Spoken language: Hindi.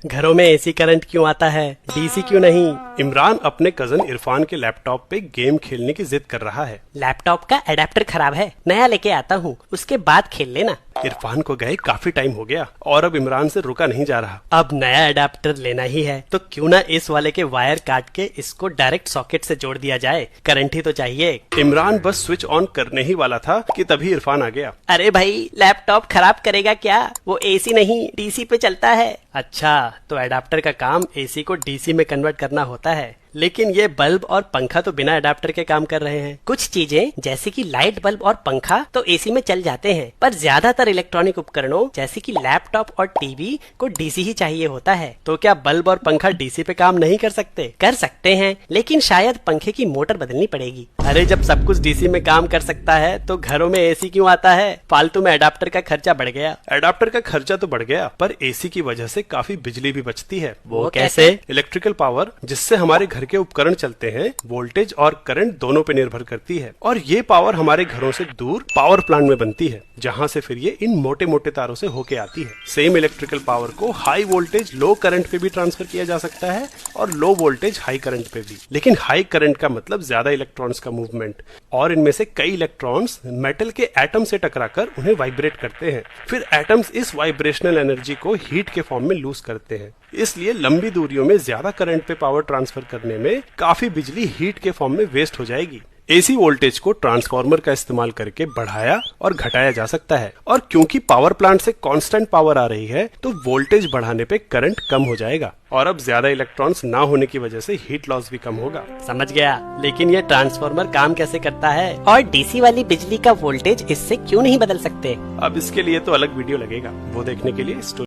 घरों में एसी करंट क्यों आता है, डीसी क्यों नहीं? इमरान अपने कजन इरफान के लैपटॉप पे गेम खेलने की जिद कर रहा है। लैपटॉप का एडेप्टर खराब है, नया लेके आता हूँ, उसके बाद खेल लेना। इरफान को गए काफी टाइम हो गया और अब इमरान से रुका नहीं जा रहा। अब नया एडेप्टर लेना ही है तो क्यों ना इस वाले के वायर काट के इसको डायरेक्ट सॉकेट से जोड़ दिया जाए, करंट ही तो चाहिए। इमरान बस स्विच ऑन करने ही वाला था कि तभी इरफान आ गया। अरे भाई, लैपटॉप खराब करेगा क्या? वो एसी नहीं डीसी पे चलता है। अच्छा, तो एडाप्टर का काम एसी को डीसी में कन्वर्ट करना होता है, लेकिन ये बल्ब और पंखा तो बिना एडाप्टर के काम कर रहे हैं। कुछ चीजें जैसे कि लाइट बल्ब और पंखा तो एसी में चल जाते हैं, पर ज्यादातर इलेक्ट्रॉनिक उपकरणों जैसे कि लैपटॉप और टीवी को डीसी ही चाहिए होता है। तो क्या बल्ब और पंखा डीसी पे काम नहीं कर सकते? कर सकते हैं, लेकिन शायद पंखे की मोटर बदलनी पड़ेगी। अरे जब सब कुछ डीसी में काम कर सकता है तो घरों में एसी क्यों आता है? फालतू में एडाप्टर का खर्चा बढ़ गया। एडाप्टर का खर्चा तो बढ़ गया, पर एसी की वजह से काफी बिजली भी बचती है। वो कैसे? इलेक्ट्रिकल पावर जिससे हमारे घर के उपकरण चलते हैं, वोल्टेज और करंट दोनों पे निर्भर करती है, और ये पावर हमारे घरों से दूर पावर प्लांट में बनती है, जहाँ से फिर ये इन मोटे मोटे तारों से होके आती है। सेम इलेक्ट्रिकल पावर को हाई वोल्टेज लो करंट पे भी ट्रांसफर किया जा सकता है और लो वोल्टेज हाई करंट पे भी। लेकिन हाई करंट का मतलब ज्यादा इलेक्ट्रॉन्स का मूवमेंट, और इनमें से कई इलेक्ट्रॉन्स मेटल के एटम से टकराकर उन्हें वाइब्रेट करते हैं। फिर एटम्स इस वाइब्रेशनल एनर्जी को हीट के फॉर्म में लूज करते हैं। इसलिए लंबी दूरियों में ज्यादा करंट पे पावर ट्रांसफर करने में काफी बिजली हीट के फॉर्म में वेस्ट हो जाएगी। एसी वोल्टेज को ट्रांसफार्मर का इस्तेमाल करके बढ़ाया और घटाया जा सकता है, और क्योंकि पावर प्लांट से कांस्टेंट पावर आ रही है तो वोल्टेज बढ़ाने पे करंट कम हो जाएगा, और अब ज्यादा इलेक्ट्रॉन्स ना होने की वजह से हीट लॉस भी कम होगा। समझ गया, लेकिन ये ट्रांसफार्मर काम कैसे करता है और डीसी वाली बिजली का वोल्टेज इससे क्यों नहीं बदल सकते? अब इसके लिए तो अलग वीडियो लगेगा, वो देखने के लिए